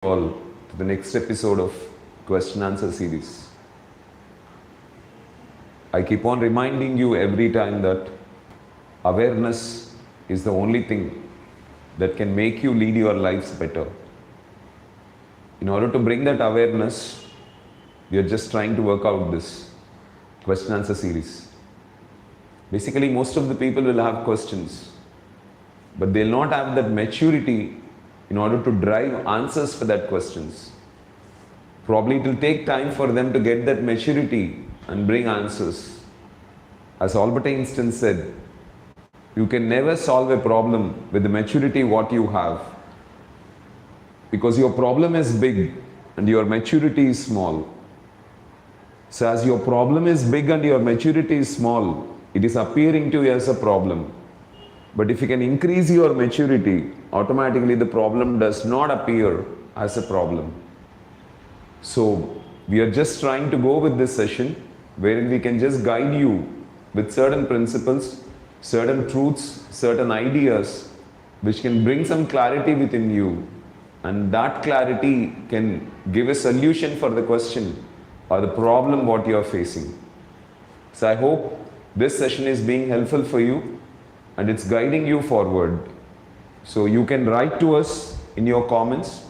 all to the next episode of question answer series. I keep on reminding you every time that awareness is the only thing that can make you lead your lives better. In order to bring that awareness, we are just trying to work out this question answer series. Basically, most of the people will have questions, but they'll not have that maturity in order to drive answers for that questions. Probably it will take time for them to get that maturity and bring answers. As Albert Einstein said, you can never solve a problem with the maturity what you have, because your problem is big and your maturity is small. So as your problem is big and your maturity is small, it is appearing to you as a problem. But if you can increase your maturity, automatically the problem does not appear as a problem. So we are just trying to go with this session wherein we can just guide you with certain principles, certain truths, certain ideas which can bring some clarity within you, and that clarity can give a solution for the question or the problem what you are facing. So I hope this session is being helpful for you and it's guiding you forward. So you can write to us in your comments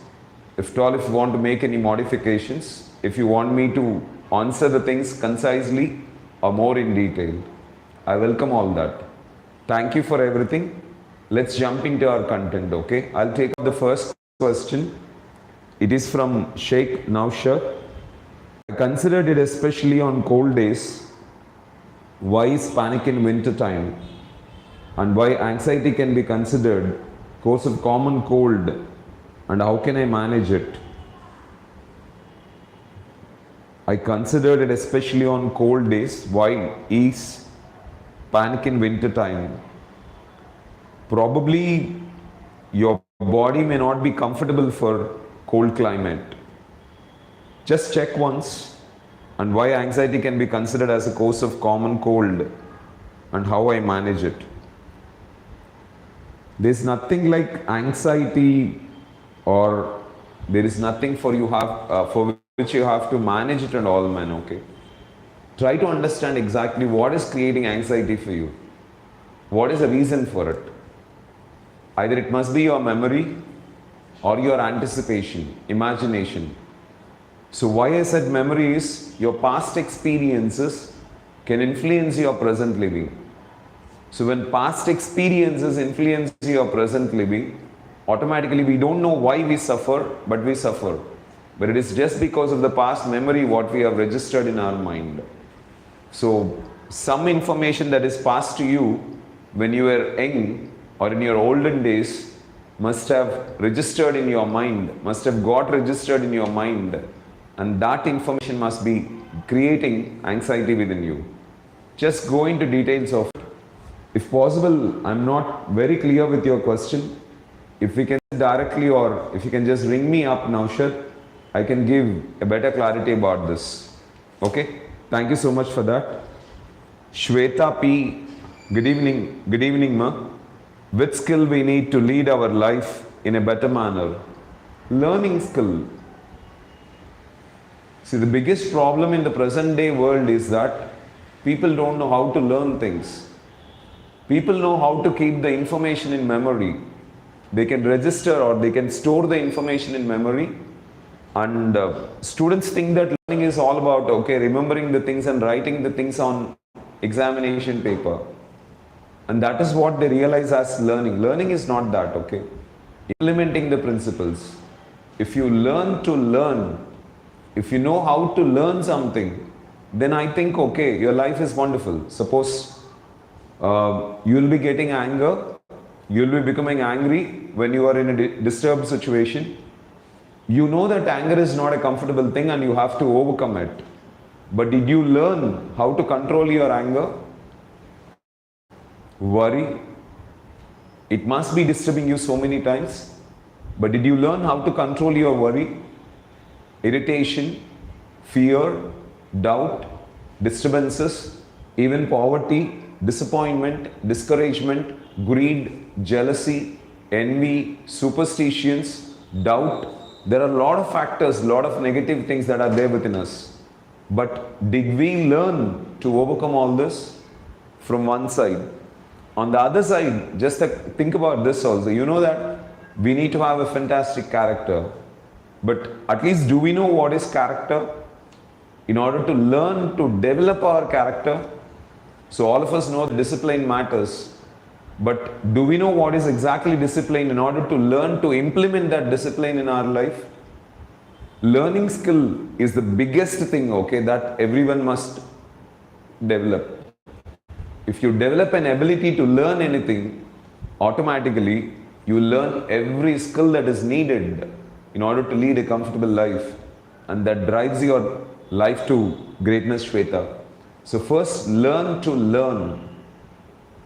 if you want to make any modifications, if you want me to answer the things concisely or more in detail. I welcome all that. Thank you for everything. Let's jump into our content, okay? I'll take up the first question. It is from Sheikh Naushad. I considered it especially on cold days. Why is panic in winter time? And why anxiety can be considered cause of common cold, and how can I manage it? I considered it especially on cold days. Why is panic in winter time? Probably your body may not be comfortable for cold climate. Just check once, and why anxiety can be considered as a cause of common cold and how I manage it. There is nothing like anxiety, or there is nothing for which you have to manage it and all, man, okay? Try to understand exactly what is creating anxiety for you. What is the reason for it? Either it must be your memory or your anticipation, imagination. So why I said memory is your past experiences can influence your present living. So when past experiences influence your present living, automatically we don't know why we suffer, but we suffer. But it is just because of the past memory what we have registered in our mind. So some information that is passed to you when you were young or in your olden days must have registered in your mind, must have got registered in your mind, and that information must be creating anxiety within you. Just go into details of it. If possible, I'm not very clear with your question. If we can directly, or if you can just ring me up, Naushad, I can give a better clarity about this. Okay? Thank you so much for that. Shweta P, good evening ma. Which skill we need to lead our life in a better manner? Learning skill. See, the biggest problem in the present day world is that people don't know how to learn things. People know how to keep the information in memory. They can register or they can store the information in memory, and students think that learning is all about, okay, remembering the things and writing the things on examination paper. And that is what they realize as learning. Learning is not that, okay? Implementing the principles. If you learn to learn, if you know how to learn something, then I think, okay, your life is wonderful. Suppose you will be getting anger, you will be becoming angry when you are in a disturbed situation. You know that anger is not a comfortable thing and you have to overcome it. But did you learn how to control your anger? Worry, it must be disturbing you so many times. But did you learn how to control your worry? Irritation, fear, doubt, disturbances, even poverty, disappointment, discouragement, greed, jealousy, envy, superstitions, doubt, There are a lot of factors, a lot of negative things that are there within us. But did we learn to overcome all this? From one side. On the other side, just think about this also. You know that we need to have a fantastic character. But at least do we know what is character? In order to learn to develop our character, so all of us know discipline matters. But do we know what is exactly discipline in order to learn to implement that discipline in our life? Learning skill is the biggest thing, okay, that everyone must develop. If you develop an ability to learn anything, automatically you learn every skill that is needed in order to lead a comfortable life, and that drives your life to greatness, Shweta. So first, learn to learn.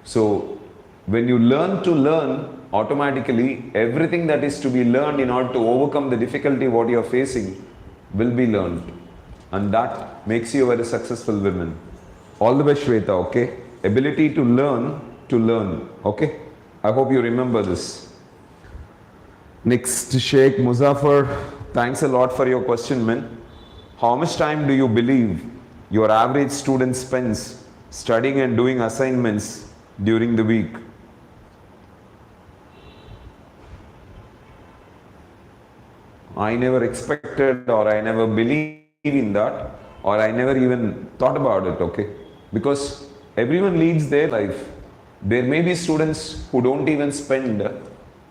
So when you learn to learn, automatically everything that is to be learned in order to overcome the difficulty what you are facing will be learned, and that makes you a very successful woman. All the best, Shweta, okay? Ability to learn, okay? I hope you remember this. Next, Sheikh Muzaffar, thanks a lot for your question, man. How much time do you believe your average student spends studying and doing assignments during the week? I never expected, or I never believed in that, or I never even thought about it, okay? Because everyone leads their life. There may be students who don't even spend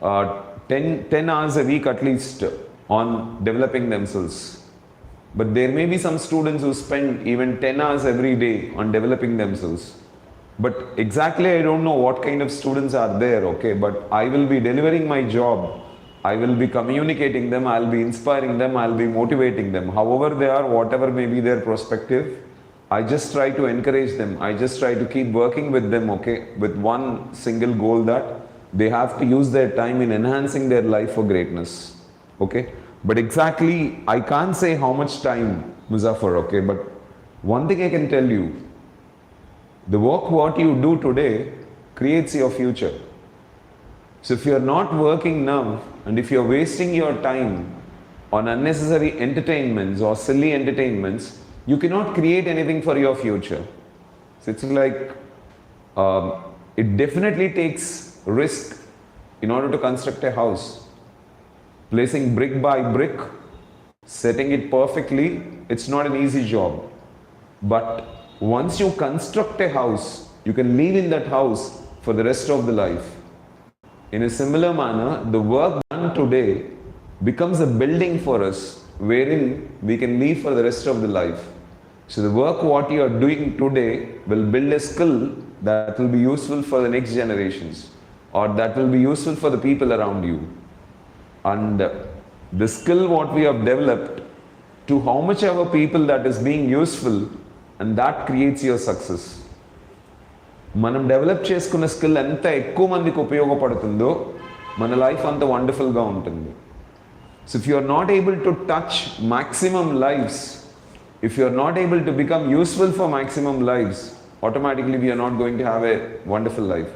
10 hours a week at least on developing themselves. But there may be some students who spend even 10 hours every day on developing themselves. But exactly I don't know what kind of students are there, okay? But I will be delivering my job. I will be communicating them, I'll be inspiring them, I'll be motivating them. However they are, whatever may be their perspective, I just try to encourage them. I just try to keep working with them, okay? With one single goal, that they have to use their time in enhancing their life for greatness, okay? But exactly, I can't say how much time, Muzaffar, okay? But one thing I can tell you, the work what you do today creates your future. So if you are not working now, and if you are wasting your time on unnecessary entertainments or silly entertainments, you cannot create anything for your future. So it's like, it definitely takes risk in order to construct a house. Placing brick by brick, setting it perfectly, it's not an easy job. But once you construct a house, you can live in that house for the rest of the life. In a similar manner, the work done today becomes a building for us wherein we can live for the rest of the life. So the work what you are doing today will build a skill that will be useful for the next generations, or that will be useful for the people around you. And the skill what we have developed, to how much ever people that is being useful, and that creates your success. మనం develop చేసుకున్న skill ఎంత ఎక్కువ మందికి ఉపయోగపడుతుందో మన life అంత వండర్ఫుల్గా ఉంటుంది. So if you are not able to touch maximum lives, if you are not able to become useful for maximum lives, automatically we are not going to have a wonderful life.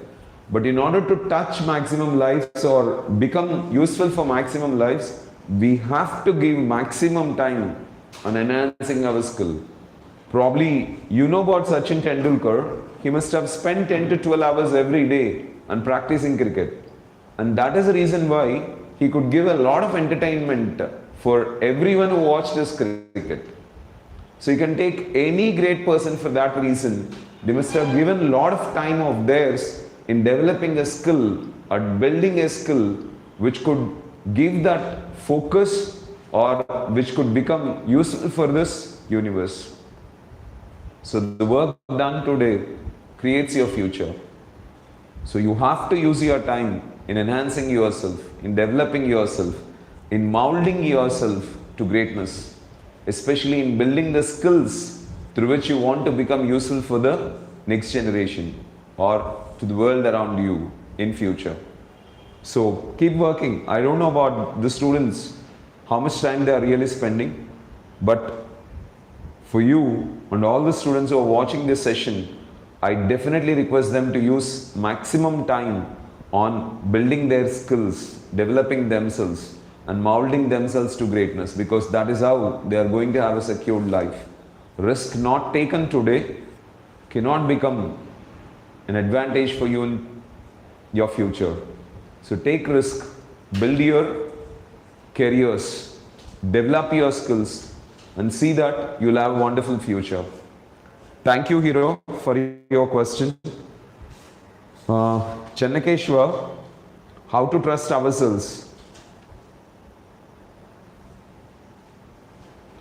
But in order to touch maximum lives or become useful for maximum lives, we have to give maximum time on enhancing our skill. Probably you know about Sachin Tendulkar. He must have spent 10 to 12 hours every day on practicing cricket. And that is the reason why he could give a lot of entertainment for everyone who watched his cricket. So you can take any great person for that reason. They must have given a lot of time of theirs in developing a skill or building a skill which could give that focus or which could become useful for this universe. So the work done today creates your future. So you have to use your time in enhancing yourself, in developing yourself, in molding yourself to greatness, especially in building the skills through which you want to become useful for the next generation or to the world around you in future. So keep working. I don't know about the students, how much time they are really spending, but for you and all the students who are watching this session, I definitely request them to use maximum time on building their skills, developing themselves, and molding themselves to greatness, because that is how they are going to have a secured life. Risk not taken today cannot become an advantage for you in your future. So take risk, build your careers, develop your skills, and see that you'll have a wonderful future. Thank you, Hero, for your question. Chennakeshwar, how to trust ourselves?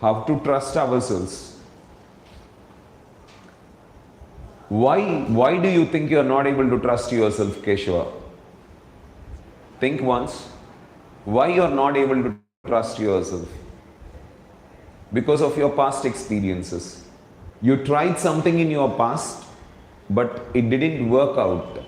How to trust ourselves? Why do you think you are not able to trust yourself, Keshwa? Think once. Why you are not able to trust yourself? Because of your past experiences. You tried something in your past, but it didn't work out.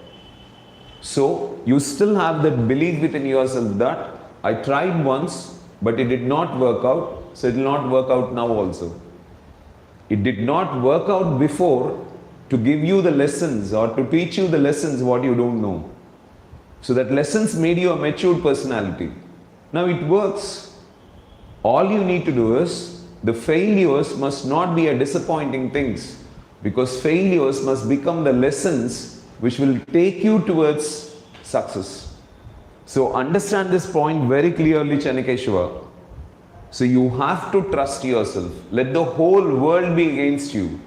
So you still have that belief within yourself that I tried once, but it did not work out, so it will not work out now also. It did not work out before to give you the lessons or to teach you the lessons what you don't know. So that lessons made you a matured personality. Now it works. All you need to do is, the failures must not be a disappointing things, because failures must become the lessons which will take you towards success. So understand this point very clearly, Chennakeshwar. So you have to trust yourself. Let the whole world be against you.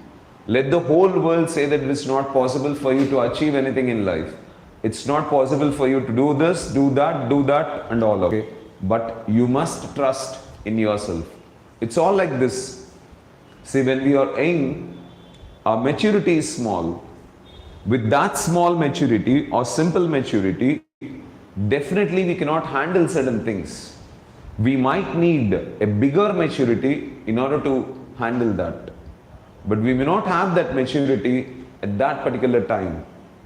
Let the whole world say that it is not possible for you to achieve anything in life. It's not possible for you to do this, do that and all, okay? But you must trust in yourself. It's all like this. See, when we are young, our maturity is small. With that small maturity or simple maturity, definitely we cannot handle certain things. We might need a bigger maturity in order to handle that. But we may not have that maturity at that particular time.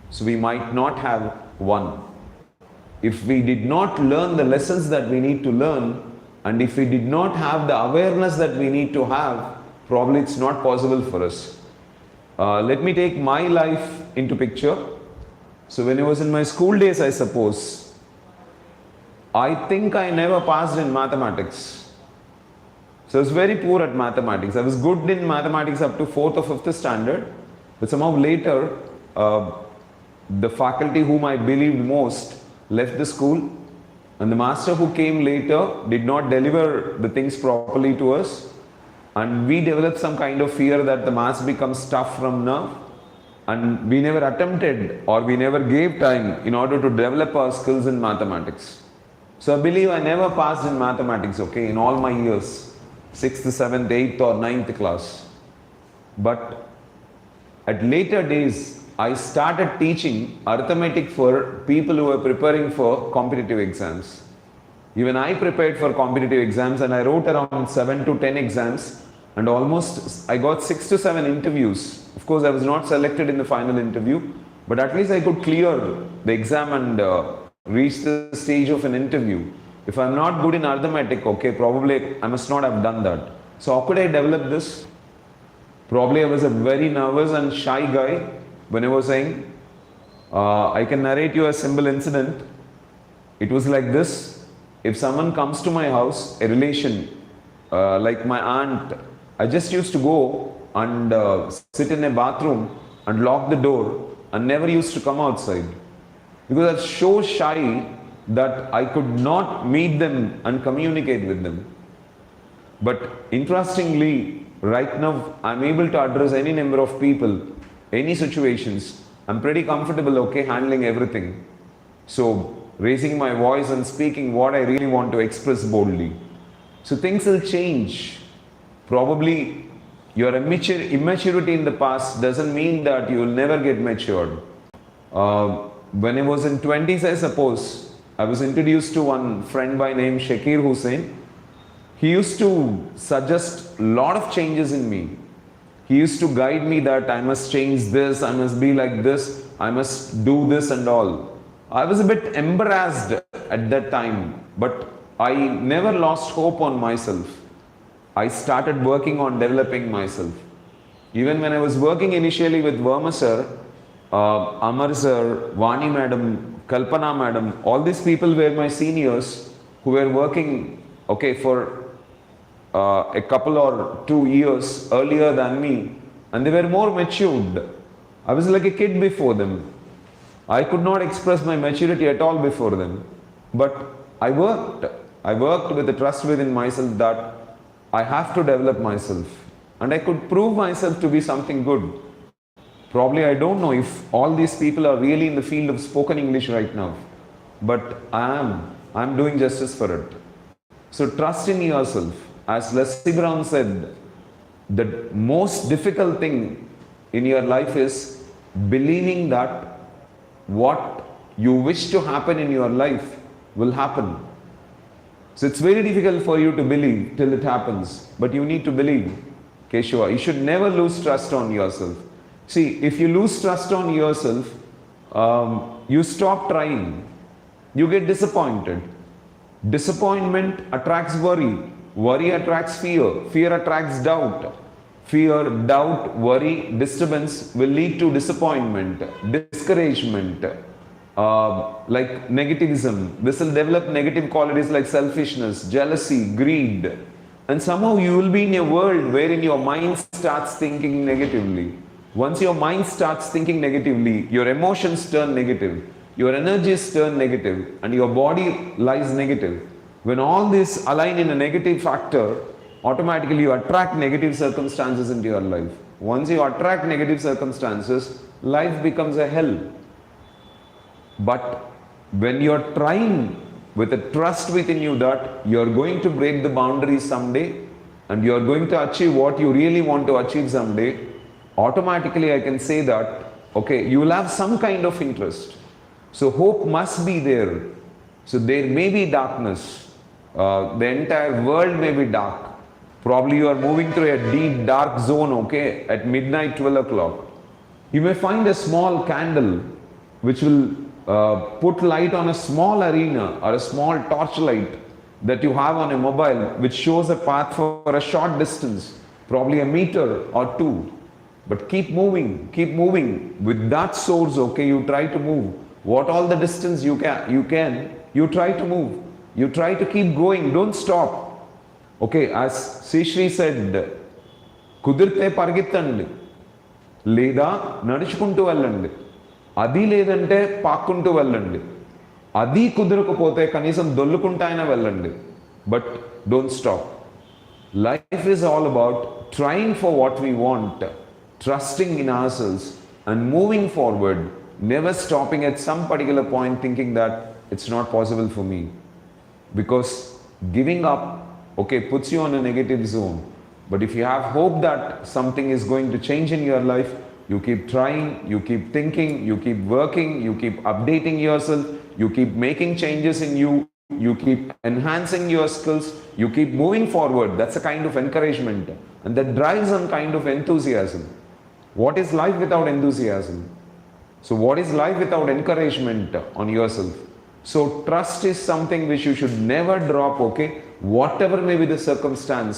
So we might not have one. If we did not learn the lessons that we need to learn, and if we did not have the awareness that we need to have, probably it's not possible for us. Let me take my life into picture. So when I was in my school days, I suppose, I think I never passed in mathematics. So I was very poor at mathematics. I was good in mathematics up to 4th or 5th standard. But somehow later, the faculty whom I believed most left the school. And the master who came later did not deliver the things properly to us. And we developed some kind of fear that the maths becomes tough from now. And we never attempted or we never gave time in order to develop our skills in mathematics. So I believe I never passed in mathematics, okay, in all my years, 6th, 7th, 8th or 9th class. But at later days, I started teaching arithmetic for people who were preparing for competitive exams. Even I prepared for competitive exams and I wrote around 7 to 10 exams and almost I got 6 to 7 interviews. Of course, I was not selected in the final interview, but at least I could clear the exam and reach the stage of an interview. If I'm not good in arithmetic, okay, probably I must not have done that. So how could I develop this? Probably I was a very nervous and shy guy. When I was saying, I can narrate you a simple incident. It was like this. If someone comes to my house, a relation, like my aunt, I just used to go and sit in a bathroom and lock the door and never used to come outside. Because I was so shy that I could not meet them and communicate with them. But interestingly, right now, I'm able to address any number of people, any situations. I'm pretty comfortable, okay, handling everything. So, raising my voice and speaking what I really want to express boldly. So, things will change. Probably, your immaturity in the past doesn't mean that you will never get matured. When I was in 20s, I suppose, I was introduced to one friend by name Shakir Hussain. He used to suggest a lot of changes in me. He used to guide me that I must change this, I must be like this, I must do this and all. I was a bit embarrassed at that time, but I never lost hope on myself. I started working on developing myself. Even when I was working initially with Verma sir, Amar sir, Vani madam, Kalpana madam, all these people were my seniors who were working, okay, for a couple or 2 years earlier than me, and they were more matured. I was like a kid before them. I could not express my maturity at all before them. But I worked. I worked with the trust within myself that I have to develop myself. And I could prove myself to be something good. Probably I don't know if all these people are really in the field of spoken English right now. But I am. I'm doing justice for it. So trust in yourself. As Leslie Brown said, the most difficult thing in your life is believing that what you wish to happen in your life will happen. So it's very difficult for you to believe till it happens, but you need to believe. Keshava, you should never lose trust on yourself. See, if you lose trust on yourself, you stop trying. You get disappointed. Disappointment attracts worry. Worry attracts fear. Fear attracts doubt. Fear, doubt, worry, disturbance will lead to disappointment, discouragement, like negativism. This will develop negative qualities like selfishness, jealousy, greed. And somehow you will be in a world wherein your mind starts thinking negatively. Once your mind starts thinking negatively, your emotions turn negative, your energies turn negative, and your body lies negative. When all this align in a negative factor, automatically you attract negative circumstances into your life. Once you attract negative circumstances, life becomes a hell. But when you're trying with a trust within you that you're going to break the boundaries someday and you're going to achieve what you really want to achieve someday, automatically I can say that, okay, you will have some kind of interest. So hope must be there. So there may be darkness. The entire world may be dark. Probably you are moving through a deep dark zone, okay, at midnight, 12 o'clock. You may find a small candle which will put light on a small arena or a small torchlight that you have on a mobile which shows a path for a short distance, probably a meter or two. But keep moving with that source, okay, you try to move. What all the distance you can, you try to move. You try to keep going, don't stop. Okay, as Sishri said, కుదిరితే పరిగెత్తండి లేదా నడుచుకుంటూ వెళ్ళండి, అది లేదంటే పాక్కుంటూ వెళ్ళండి, అది కుదరకపోతే కనీసం దొల్లుకుంటాయినా వెళ్ళండి, but don't stop. Life is all about trying for what we want, trusting in ourselves and moving forward, never stopping at some particular point thinking that it's not possible for me. Because giving up, okay, puts you on a negative zone. But if you have hope that something is going to change in your life, you keep trying, you keep thinking, you keep working, you keep updating yourself, you keep making changes in you, you keep enhancing your skills, you keep moving forward. That's a kind of encouragement. And that drives some kind of enthusiasm. What is life without enthusiasm? So what is life without encouragement on yourself? So trust is something which you should never drop, okay? Whatever may be the circumstance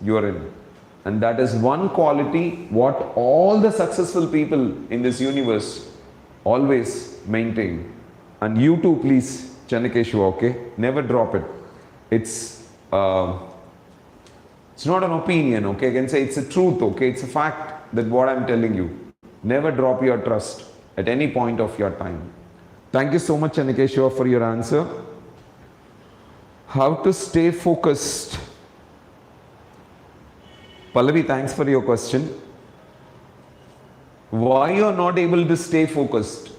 you're in. And that is one quality what all the successful people in this universe always maintain. And you too, please, Channakeshwar, okay? Never drop it. It's not an opinion, okay? I can say it's a truth, okay? It's a fact that what I'm telling you. Never drop your trust at any point of your time. Thank you so much, Channakeshwar, for your answer. How to stay focused? Pallavi, thanks for your question. Why you are not able to stay focused?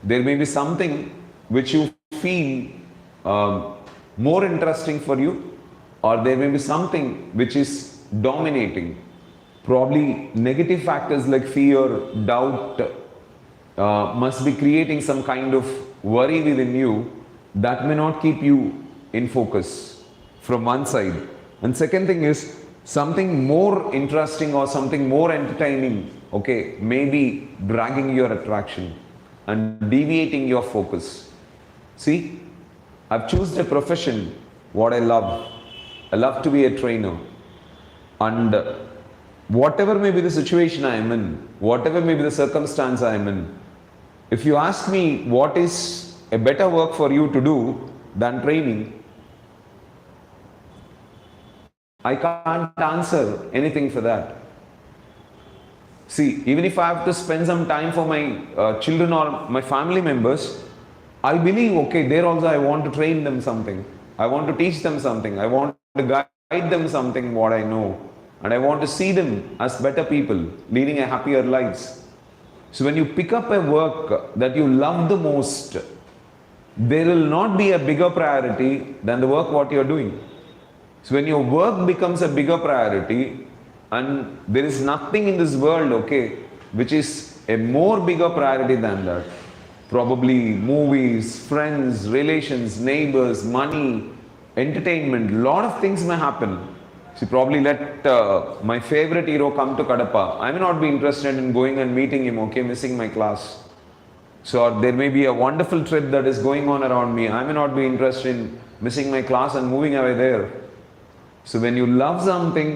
There may be something which you feel more interesting for you, or there may be something which is dominating. Probably negative factors like fear, doubt, must be creating some kind of worry within you that may not keep you in focus from one side. And second thing is something more interesting or something more entertaining, okay, may be dragging your attraction and deviating your focus. See, I've chosen a profession what I love. I love to be a trainer. And whatever may be the situation I am in, whatever may be the circumstance I am in, if you ask me what is a better work for you to do than training, I can't answer anything for that. See, even if I have to spend some time for my children or my family members, I believe, okay, there also I want to train them something. I want to teach them something. I want to guide them something what I know. And I want to see them as better people, leading a happier lives. So when you pick up a work that you love the most, there will not be a bigger priority than the work what you are doing. So when your work becomes a bigger priority, and there is nothing in this world, okay, which is a more bigger priority than that. Probably movies, friends, relations, neighbors, money, entertainment, lot of things may happen. See, probably let my favorite hero come to Kadapa. I may not be interested in going and meeting him, okay, missing my class. So there may be a wonderful trip that is going on around me. I may not be interested in missing my class and moving away there. So when you love something,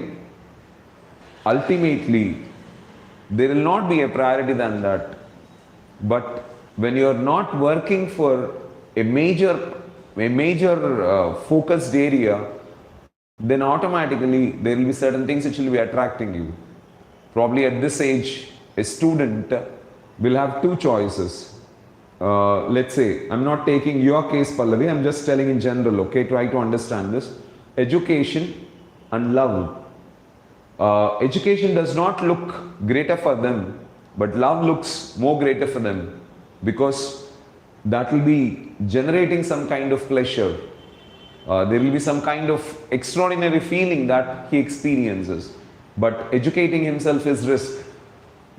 ultimately, there will not be a priority than that. But when you are not working for a major focused area, then automatically there will be certain things which will be attracting you. Probably at this age, a student will have two choices. Let's say, I'm not taking your case, Pallavi, I'm just telling in general, okay, try to understand this. Education and love. Education does not look greater for them, but love looks more greater for them, because that will be generating some kind of pleasure. There will be some kind of extraordinary feeling that he experiences. But educating himself is risk.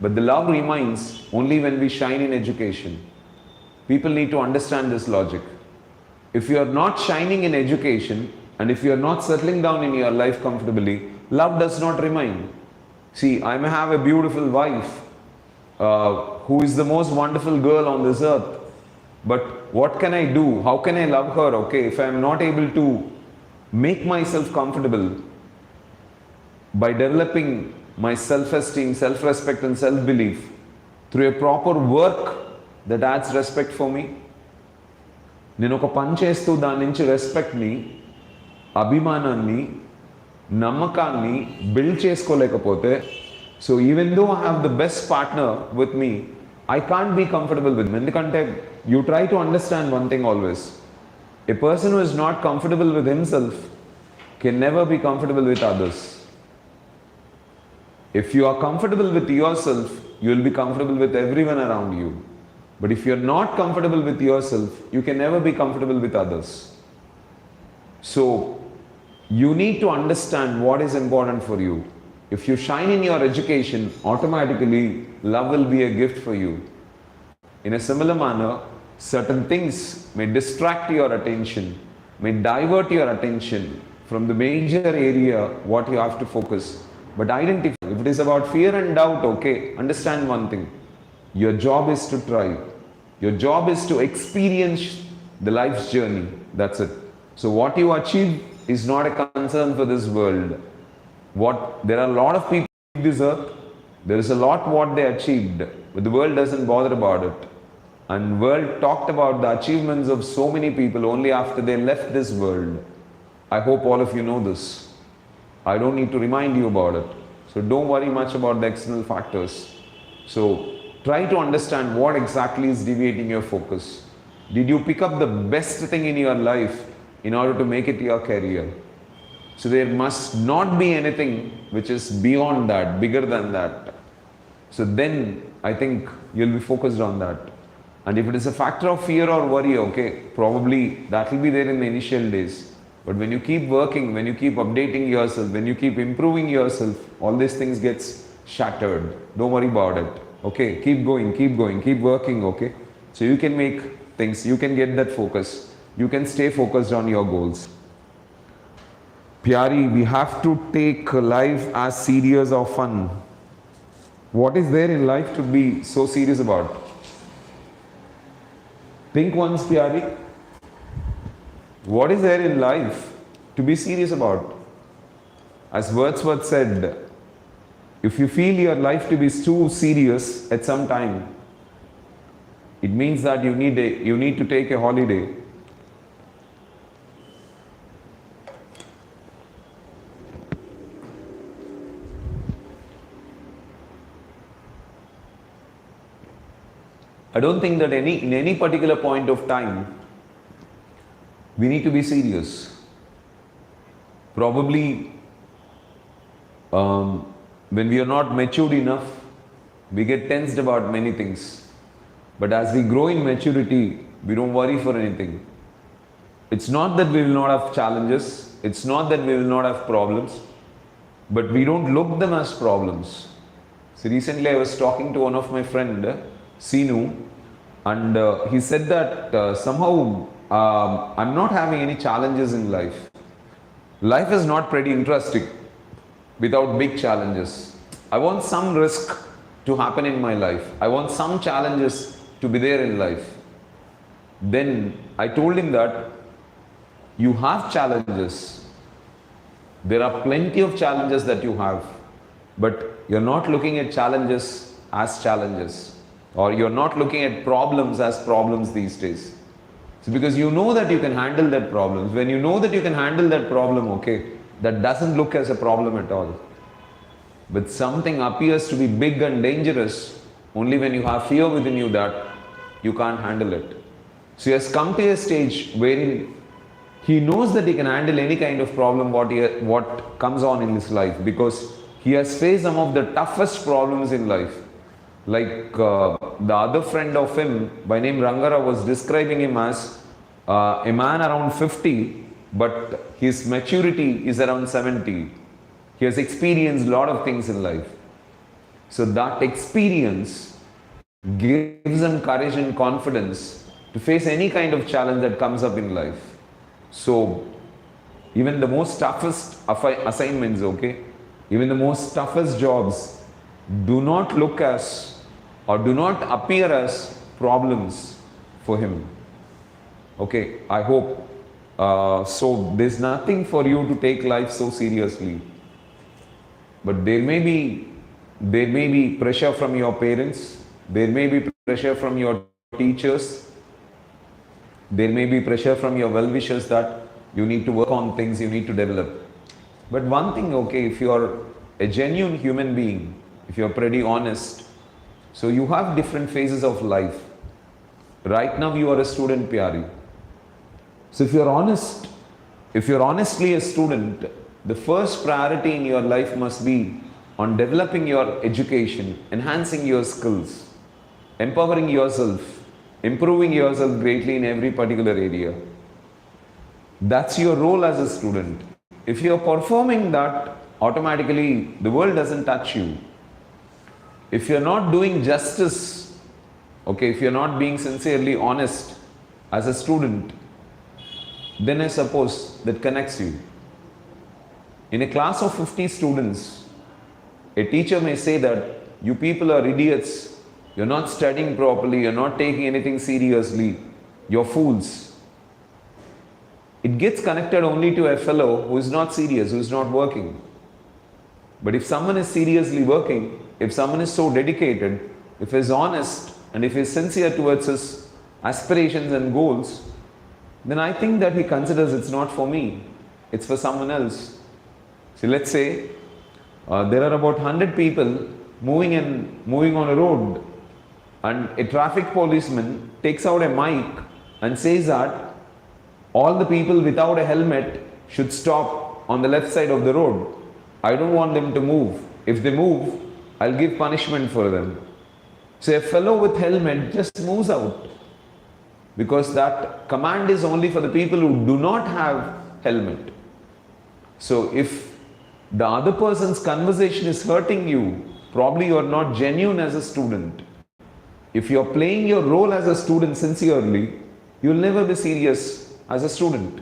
But the love remains only when we shine in education. People need to understand this logic. If you are not shining in education, and if you are not settling down in your life comfortably, love does not remain. See, I may have a beautiful wife who is the most wonderful girl on this earth. But what can I do? How can I love her? Okay, if I am not able to make myself comfortable by developing my self-esteem, self-respect and self-belief through a proper work that adds respect for me, నేను ఒక పని చేస్తూ దాని నుంచి రెస్పెక్ట్ని, అభిమానాన్ని, నమ్మకాన్ని build చేసుకోలేకపోతే, so even though I have the best partner with me, I can't be comfortable with him. ఎందుకంటే you try to understand one thing always. A person who is not comfortable with himself can never be comfortable with others. If you are comfortable with yourself, you will be comfortable with everyone around you. But if you are not comfortable with yourself, you can never be comfortable with others. So you need to understand what is important for you. If you shine in your education, automatically love will be a gift for you. In a similar manner, certain things may distract your attention, may divert your attention from the major area what you have to focus. But identify. If it is about fear and doubt, okay, understand one thing. Your job is to try. Your job is to experience the life's journey. That's it. So what you achieve is not a concern for this world. There are a lot of people on this earth. There is a lot what they achieved, but the world doesn't bother about it. And world talked about the achievements of so many people only after they left this world. I hope all of you know this. I don't need to remind you about it. So don't worry much about the external factors. So try to understand what exactly is deviating your focus. Did you pick up the best thing in your life in order to make it your career? So there must not be anything which is beyond that, bigger than that. So then I think you'll be focused on that. And if it is a factor of fear or worry, okay, probably that will be there in the initial days. But when you keep working, when you keep updating yourself, when you keep improving yourself, all these things gets shattered. Don't worry about it. Okay, keep going, keep working, okay. So you can make things, you can get that focus. You can stay focused on your goals. Pyari, we have to take life as serious or fun. What is there in life to be so serious about? Think once, Pyari. What is there in life to be serious about? As Wordsworth said, if you feel your life to be too serious at some time, it means that you need to take a holiday. I don't think that in any particular point of time, we need to be serious. Probably, when we are not matured enough, we get tensed about many things. But as we grow in maturity, we don't worry for anything. It's not that we will not have challenges, it's not that we will not have problems, but we don't look them as problems. So recently I was talking to one of my friend, Venu, and he said that somehow I'm not having any challenges in life. Life is not pretty interesting without big challenges. I want some risk to happen in my life. I want some challenges to be there in life. Then I told him that you have challenges. There are plenty of challenges that you have, but you're not looking at challenges as challenges, or you're not looking at problems as problems these days. So because you know that you can handle that problem. When you know that you can handle that problem, okay, that doesn't look as a problem at all. But something appears to be big and dangerous only when you have fear within you that you can't handle it. So he has come to a stage wherein he knows that he can handle any kind of problem what comes on in his life, because he has faced some of the toughest problems in life. Like the other friend of him by name Rangara was describing him as a man around 50, but his maturity is around 70. He has experienced a lot of things in life. So that experience gives him courage and confidence to face any kind of challenge that comes up in life. So even the most toughest assignments, okay, even the most toughest jobs do not look as or do not appear as problems for him. Okay, I hope. So there's nothing for you to take life so seriously. But there may be pressure from your parents, there may be pressure from your teachers, there may be pressure from your well-wishers that you need to work on things, you need to develop. But one thing, okay, if you're a genuine human being, if you're pretty honest, so you have different phases of life. Right now you are a student, Pyari. So if you're honest, if you're honestly a student, the first priority in your life must be on developing your education, enhancing your skills, empowering yourself, improving yourself greatly in every particular area. That's your role as a student. If you're performing that, automatically the world doesn't touch you. If you're not doing justice, okay, if you're not being sincerely honest as a student, then I suppose that connects you. In a class of 50 students, a teacher may say that you people are idiots, you're not studying properly, you're not taking anything seriously, you're fools. It gets connected only to a fellow who is not serious, who is not working. But if someone is seriously working, if someone is so dedicated, if he is honest and if he is sincere towards his aspirations and goals, then I think that he considers it's not for me, it's for someone else. So let's say there are about 100 people moving on a road, and a traffic policeman takes out a mic and says that all the people without a helmet should stop on the left side of the road. I don't want them to move. If they move, I'll give punishment for them. So a fellow with helmet just moves out, because that command is only for the people who do not have helmet. So if the other person's conversation is hurting you, probably you are not genuine as a student. If you are playing your role as a student sincerely, you will never be serious as a student.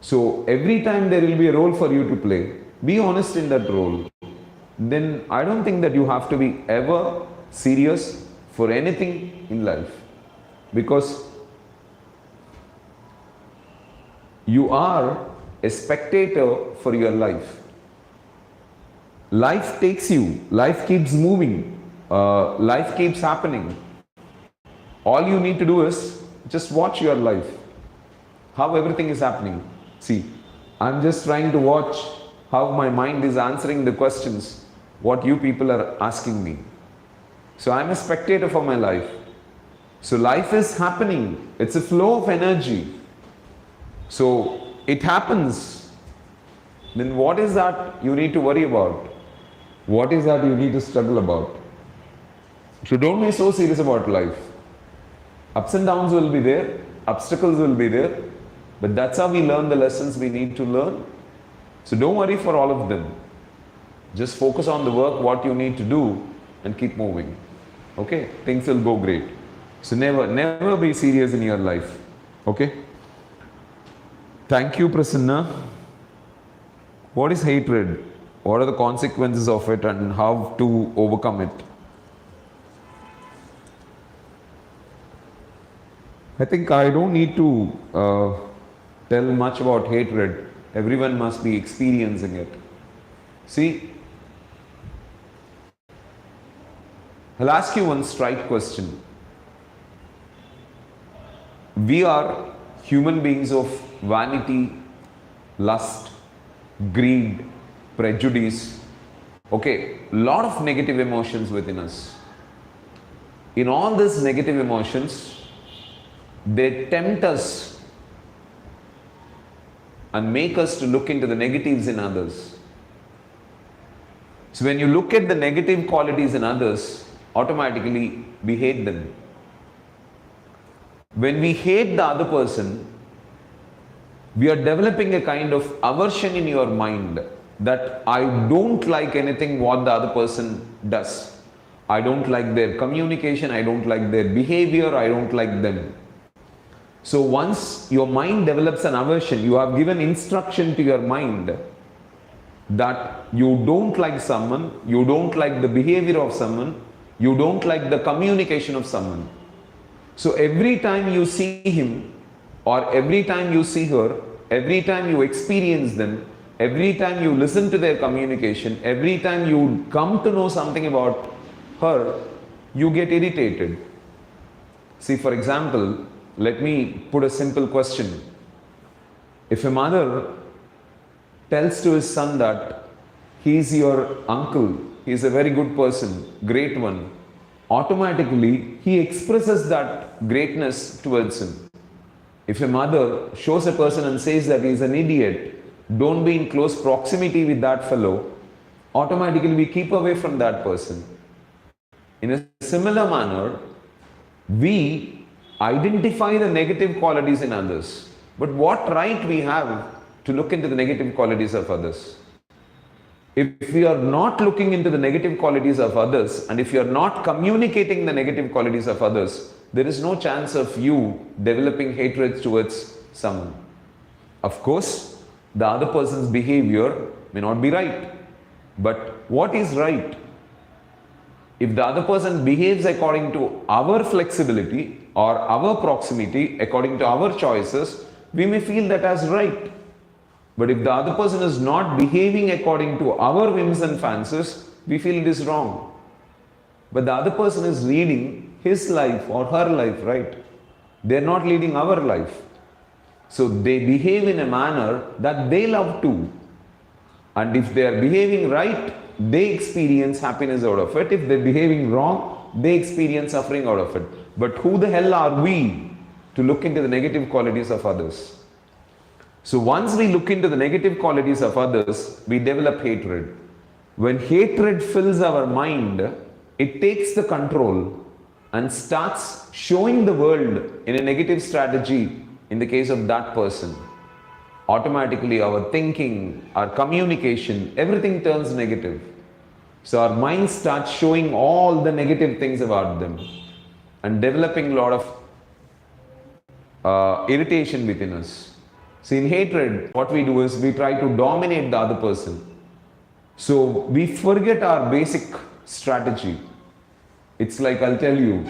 So every time there will be a role for you to play, be honest in that role. Then I don't think that you have to be ever serious for anything in life, because you are a spectator for your life. Life takes you, life keeps moving, life keeps happening. All you need to do is just watch your life, how everything is happening. See, I'm just trying to watch how my mind is answering the questions what you people are asking me. So I'm a spectator for my life. So life is happening. It's a flow of energy. So it happens. Then what is that you need to worry about? What is that you need to struggle about? So don't be so serious about life. Ups and downs will be there. Obstacles will be there. But that's how we learn the lessons we need to learn. So don't worry for all of them. Just focus on the work, what you need to do, and keep moving. Okay? Things will go great. So never be serious in your life. Okay? Thank you, Prasanna. What is hatred? What are the consequences of it and how to overcome it? I think I don't need to tell much about hatred. Everyone must be experiencing it. See, I'll ask you one straight question. We are human beings of vanity, lust, greed, prejudice. Okay, lot of negative emotions within us. In all these negative emotions, they tempt us and make us to look into the negatives in others. So when you look at the negative qualities in others, automatically we hate them. When we hate the other person, we are developing a kind of aversion in your mind that I don't like anything what the other person does. I don't like their communication, I don't like their behavior, I don't like them. So once your mind develops an aversion, you have given instruction to your mind that you don't like someone, you don't like the behavior of someone, you don't like the communication of someone. So every time you see him or every time you see her, every time you experience them, every time you listen to their communication, every time you come to know something about her, you get irritated. See, for example, let me put a simple question. If a mother tells to his son that he is your uncle, he is a very good person, great one, automatically he expresses that greatness towards him. If a mother shows a person and says that he is an idiot, don't be in close proximity with that fellow, automatically we keep away from that person. In a similar manner, we identify the negative qualities in others. But what right we have to look into the negative qualities of others? If we are not looking into the negative qualities of others and if you are not communicating the negative qualities of others, there is no chance of you developing hatred towards someone. Of course, the other person's behavior may not be right. But what is right? If the other person behaves according to our flexibility or our proximity, according to our choices, we may feel that as right. But if the other person is not behaving according to our whims and fancies, we feel it is wrong. But the other person is leading his life or her life, right? They are not leading our life. So they behave in a manner that they love to. And if they are behaving right, they experience happiness out of it. If they are behaving wrong, they experience suffering out of it. But who the hell are we to look into the negative qualities of others? So once we look into the negative qualities of others, we develop hatred. When hatred fills our mind, it takes the control and starts showing the world in a negative strategy in the case of that person. Automatically our thinking, our communication, everything turns negative. So our mind starts showing all the negative things about them and developing a lot of irritation within us. See, in hatred, what we do is we try to dominate the other person. So we forget our basic strategy. It's like, I'll tell you,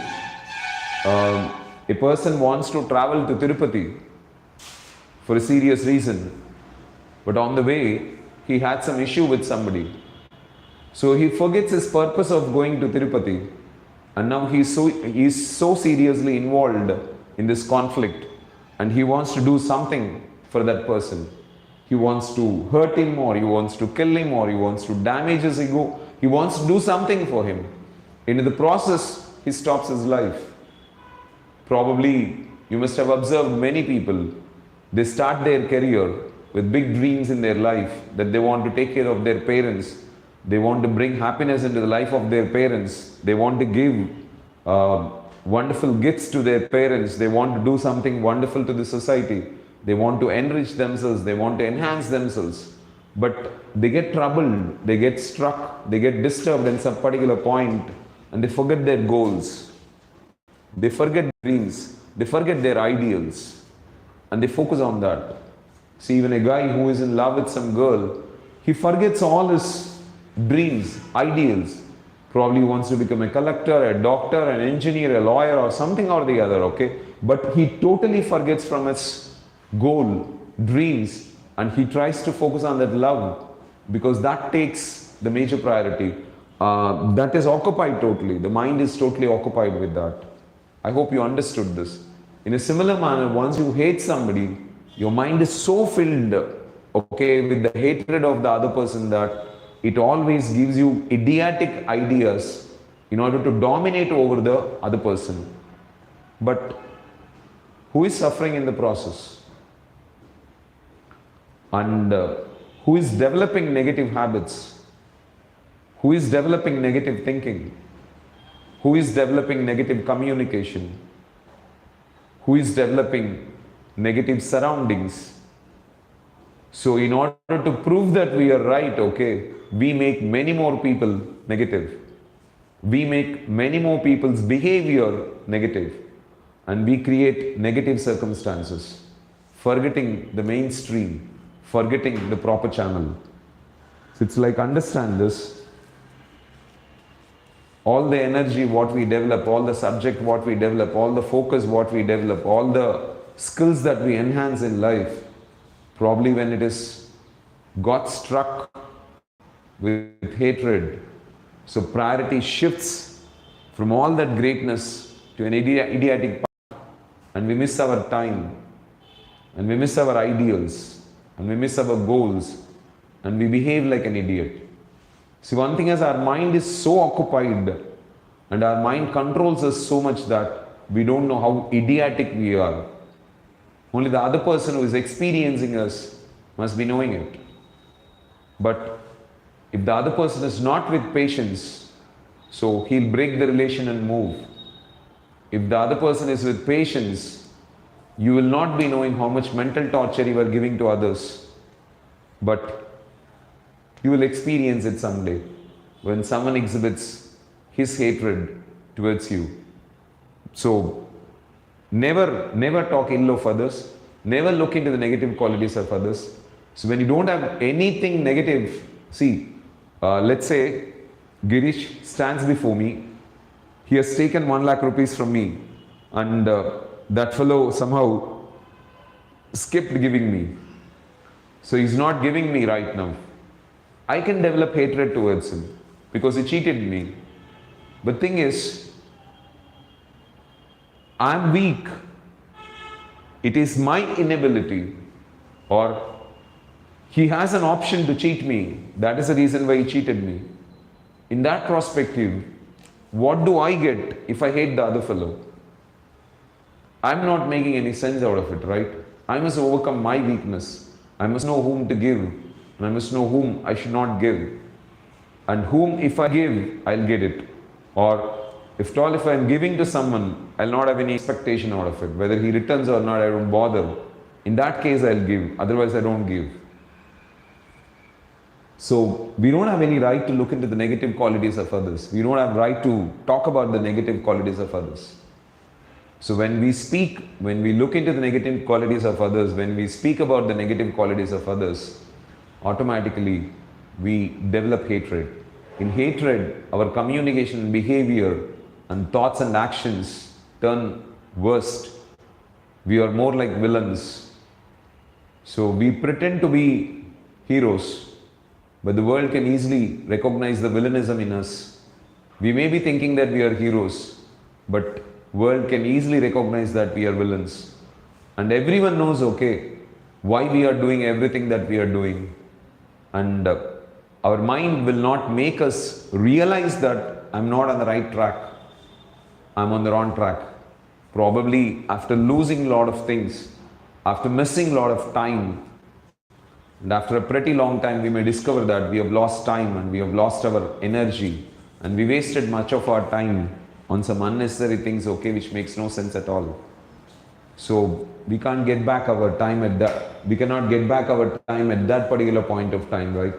a person wants to travel to Tirupati for a serious reason, but on the way, he had some issue with somebody. So he forgets his purpose of going to Tirupati, and now he's so seriously involved in this conflict, and he wants to do something for that person. He wants to hurt him, or he wants to kill him, or he wants to damage his ego. He wants to do something for him. In the process, he stops his life. Probably you must have observed many people, they start their career with big dreams in their life that they want to take care of their parents, they want to bring happiness into the life of their parents, they want to give wonderful gifts to their parents, they want to do something wonderful to the society, they want to enrich themselves, they want to enhance themselves. But they get troubled, they get struck, they get disturbed in some particular point and they forget their goals. They forget dreams, they forget their ideals, and they focus on that. See, even a guy who is in love with some girl, he forgets all his dreams, ideals. Probably wants to become a collector, a doctor, an engineer, a lawyer, or something or the other, okay? But he totally forgets from his goal, dreams, and he tries to focus on that love because that takes the major priority. That is occupied totally. The mind is totally occupied with that. I hope you understood this. In a similar manner, once you hate somebody, your mind is so filled, okay, with the hatred of the other person that it always gives you idiotic ideas in order to dominate over the other person. But who is suffering in the process? And who is developing negative habits? Who is developing negative thinking? Who is developing negative communication? Who is developing negative surroundings? So in order to prove that we are right, okay, we make many more people negative. We make many more people's behavior negative. And we create negative circumstances, forgetting the mainstream, forgetting the proper channel. So it's like, understand this. All the energy what we develop, all the subject what we develop, all the focus what we develop, all the skills that we enhance in life, probably when it is got struck with hatred, so priority shifts from all that greatness to an idiotic path, and we miss our time, and we miss our ideals, and we miss our goals, and we behave like an idiot. See, one thing is, our mind is so occupied and our mind controls us so much that we don't know how idiotic we are. Only the other person who is experiencing us must be knowing it. But if the other person is not with patience, so he'll break the relation and move. If the other person is with patience, you will not be knowing how much mental torture you are giving to others. But you will experience it someday when someone exhibits his hatred towards you. So never talk ill of others, never look into the negative qualities of others. So when you don't have anything negative, see, let's say Girish stands before me, he has taken 1 lakh rupees from me, and that fellow somehow skipped giving me. So he's not giving me right now. I can develop hatred towards him because he cheated me. But thing is, I'm weak. It is my inability, or he has an option to cheat me. That is the reason why he cheated me. In that perspective, what do I get if I hate the other fellow? I'm not making any sense out of it, right? I must overcome my weakness. I must know whom to give, and I must know whom I should not give. And whom, if I give, I'll get it. Or if at all, if I'm giving to someone, I'll not have any expectation out of it. Whether he returns or not, I don't bother. In that case, I'll give. Otherwise, I don't give. So we don't have any right to look into the negative qualities of others. We don't have right to talk about the negative qualities of others. So when we speak, when we look into the negative qualities of others, when we speak about the negative qualities of others, automatically we develop hatred. In hatred, our communication and behavior and thoughts and actions turn worst. We are more like villains. So we pretend to be heroes, but the world can easily recognize the villainism in us. We may be thinking that we are heroes, but world can easily recognize that we are villains. And everyone knows, okay, why we are doing everything that we are doing. And our mind will not make us realize that I'm not on the right track. I'm on the wrong track. Probably after losing a lot of things, after missing a lot of time, and after a pretty long time, we may discover that we have lost time and we have lost our energy and we wasted much of our time on some unnecessary things, okay, which makes no sense at all. So we can't get back our time at that, we cannot get back our time at that particular point of time, right?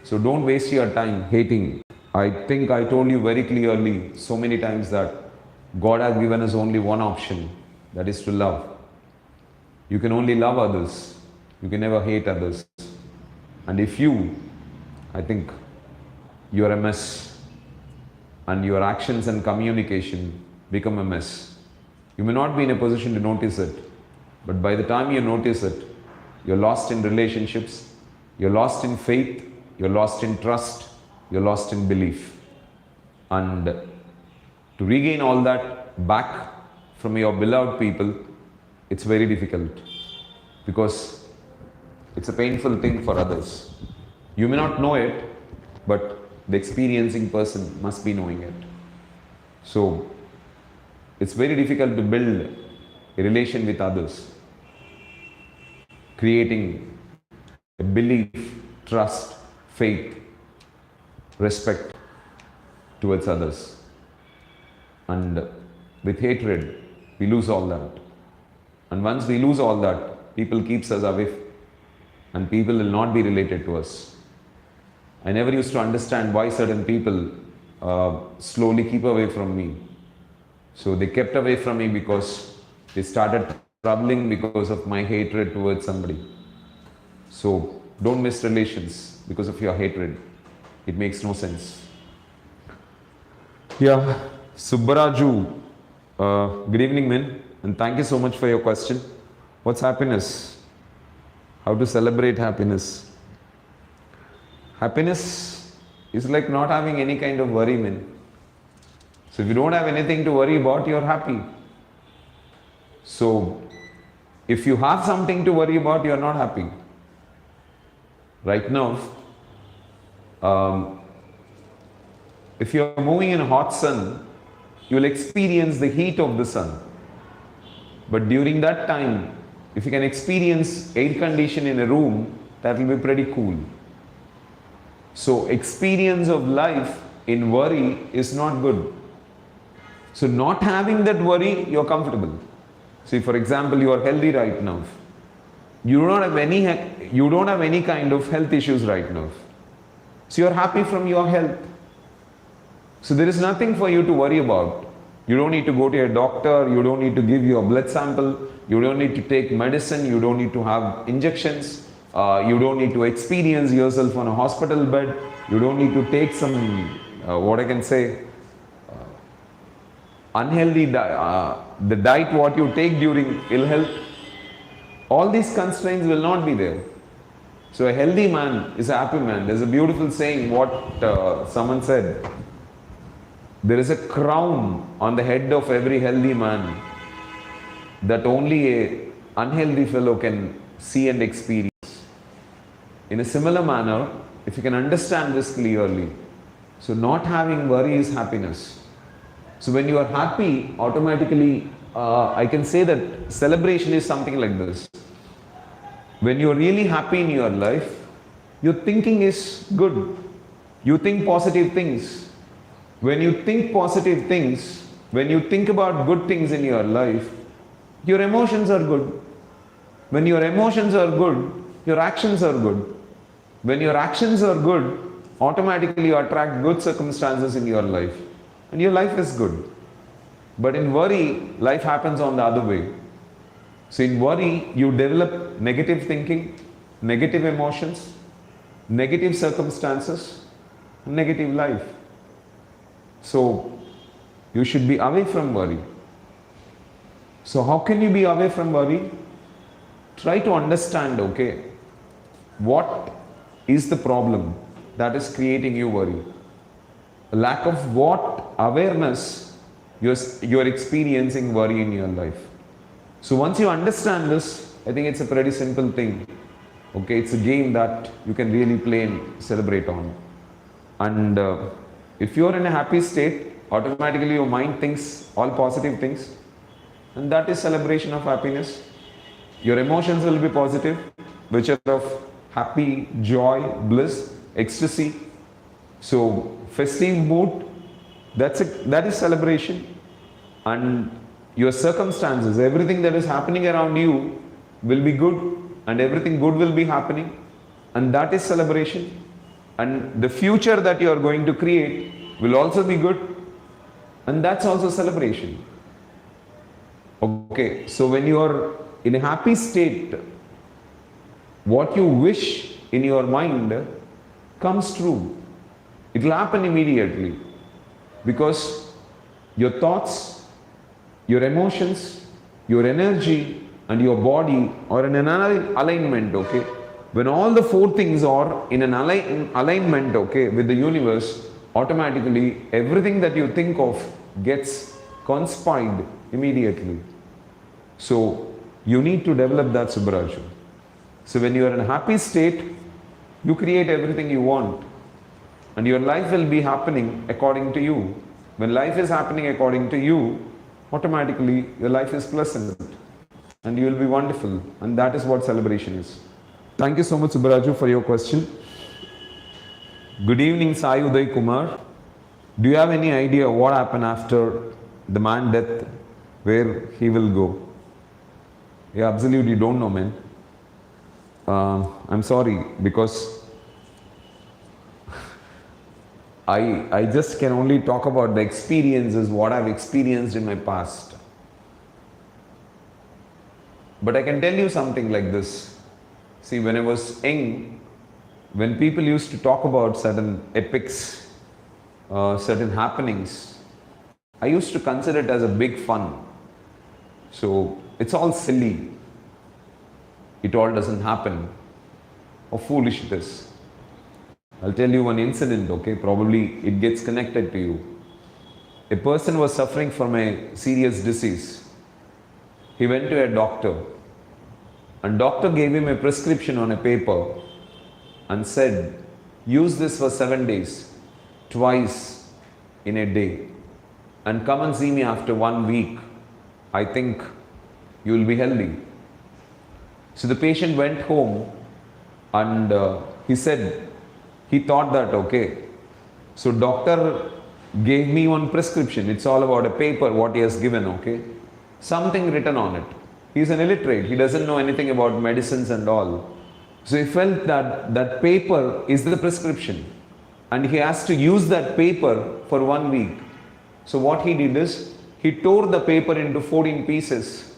So don't waste your time hating. I think I told you very clearly so many times that God has given us only one option, that is to love. You can only love others. You can never hate others. And if you, I think you are a mess and your actions and communication become a mess. You may not be in a position to notice it, but by the time you notice it, you're lost in relationships, you're lost in faith, you're lost in trust, you're lost in belief. And to regain all that back from your beloved people, it's very difficult because it's a painful thing for others. You may not know it, but the experiencing person must be knowing it. So it's very difficult to build a relation with others, creating a belief, trust, faith, respect towards others. And with hatred, we lose all that. And once we lose all that, people keeps us away and people will not be related to us. I never used to understand why certain people slowly keep away from me. So they kept away from me because they started troubling because of my hatred towards somebody. So don't miss relations because of your hatred. It makes no sense. Yeah, Subbaraju, good evening, man, and thank you so much for your question. What's happiness? How to celebrate happiness? Happiness is like not having any kind of worry, man. So if you don't have anything to worry about, you're happy. So if you have something to worry about, you're not happy. Right now, if you're moving in a hot sun, you'll experience the heat of the sun. But during that time, if you can experience air condition in a room, that will be pretty cool. So experience of life in worry is not good. So not having that worry, you're comfortable. See, for example, you are healthy right now. You don't have any kind of health issues right now. So you're happy from your health. So there is nothing for you to worry about. You don't need to go to a doctor, you don't need to give your blood sample, you don't need to take medicine, you don't need to have injections, you don't need to experience yourself on a hospital bed, you don't need to take some, what I can say, unhealthy the diet what you take during ill health. All these constraints will not be there. So a healthy man is a happy man. There's a beautiful saying what someone said. There is a crown on the head of every healthy man that only a unhealthy fellow can see and experience. In a similar manner, if you can understand this clearly, so not having worry is happiness. So when you are happy, automatically, I can say that celebration is something like this. When you are really happy in your life, your thinking is good. You think positive things. When you think positive things, when you think about good things in your life, your emotions are good. When your emotions are good, your actions are good. When your actions are good, automatically you attract good circumstances in your life. And your life is good. But in worry, life happens on the other way. So in worry, you develop negative thinking, negative emotions, negative circumstances, negative life. So you should be away from worry. So how can you be away from worry? Try to understand, okay, what is the problem that is creating you worry? A lack of what awareness you're experiencing worry in your life. So once you understand this, I think it's a pretty simple thing. Okay, it's a game that you can really play and celebrate on. And if you're in a happy state, automatically your mind thinks all positive things. and that is celebration of happiness. Your emotions will be positive, which are of happy, joy, bliss, ecstasy. So festive mood, that is celebration. And your circumstances, everything that is happening around you will be good, and everything good will be happening, and that is celebration. And the future that you are going to create will also be good, and that's also celebration. Okay, so when you are in a happy state, what you wish in your mind comes true. It will happen immediately, because your thoughts, your emotions, your energy, and your body are in an alignment. Okay, when all the four things are in an alignment, okay, with the universe, automatically everything that you think of gets conspired immediately. So you need to develop that, Subbaraju. So when you are in a happy state, you create everything you want, and your life will be happening according to you. When life is happening according to you, automatically your life is pleasant and you will be wonderful, and that is what celebration is. Thank you so much, Subbaraju, for your question. Good evening, Sai Uday Kumar. Do you have any idea what happened after the man death, where he will go? Yeah, absolutely don't know, man. I'm sorry, because I just can only talk about the experiences, what I've experienced in my past. But I can tell you something like this. See, when I was young, when people used to talk about certain epics, certain happenings, I used to consider it as a big fun. So it's all silly. It all doesn't happen. How foolish it is. I'll tell you one incident, okay? Probably it gets connected to you. A person was suffering from a serious disease. He went to a doctor, and doctor gave him a prescription on a paper and said, use this for 7 days, twice in a day, and come and see me after 1 week. I think you will be healthy. So the patient went home, and he said, he thought that, okay, so doctor gave me one prescription. It's all about a paper, what he has given, okay? Something written on it. He's an illiterate. He doesn't know anything about medicines and all. So he felt that that paper is the prescription, and he has to use that paper for 1 week. So what he did is, he tore the paper into 14 pieces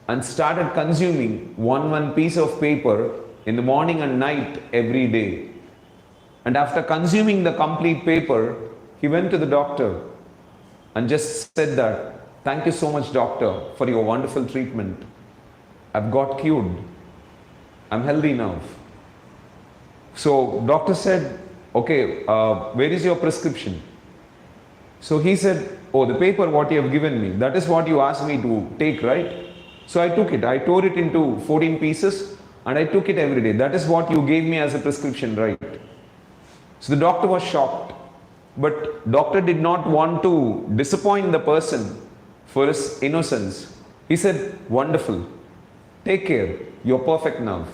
and started consuming one piece of paper in the morning and night every day. And after consuming the complete paper, he went to the doctor and just said that, thank you so much, doctor, for your wonderful treatment. I've got cured. I'm healthy now. So doctor said, okay, where is your prescription? So he said, oh, the paper what you have given me, that is what you asked me to take, right? So I took it. I tore it into 14 pieces and I took it every day. That is what you gave me as a prescription, right? So the doctor was shocked. But doctor did not want to disappoint the person for his innocence. He said, wonderful. Take care. You're perfect now.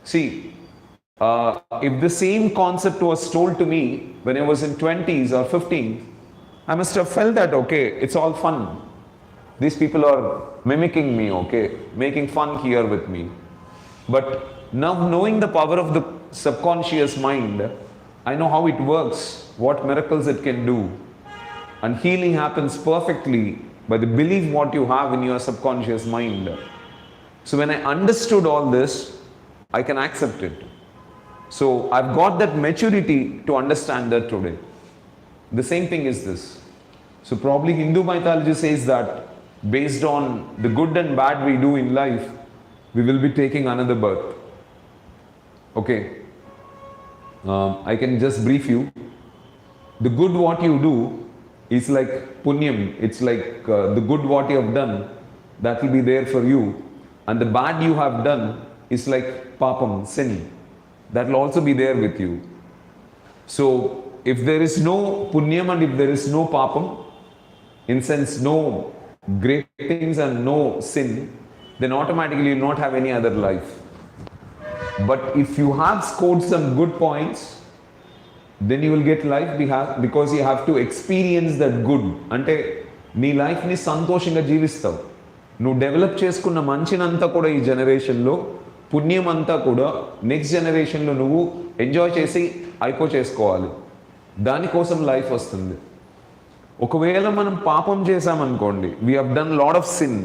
See, if the same concept was told to me when I was in 20s or 15, I must have felt that, okay, it's all fun. These people are mimicking me, okay, making fun here with me. But now knowing the power of the subconscious mind, I know how it works, what miracles it can do. And healing happens perfectly by the belief what you have in your subconscious mind. So when I understood all this, I can accept it. So I've got that maturity to understand that today. The same thing is this. So probably Hindu mythology says that based on the good and bad we do in life, we will be taking another birth. Okay. I can just brief you. The good what you do is like punyam. It's like the good what you have done, that will be there for you. And the bad you have done is like papam, sin. That will also be there with you. So if there is no punyam and if there is no papam, in sense no great things and no sin, then automatically you will not have any other life. But if you have scored some good points, then you will get life because you have to experience that good. అంటే నీ లైఫ్ని సంతోషంగా జీవిస్తావు. నువ్వు develop చేసుకున్న మంచినంతా కూడా ఈ జనరేషన్లో, పుణ్యం అంతా కూడా నెక్స్ట్ జనరేషన్లో నువ్వు ఎంజాయ్ చేసి చేసుకోవాలి. దానికోసం లైఫ్ వస్తుంది. ఒకవేళ మనం పాపం చేసామనుకోండి, we have done lot of sin,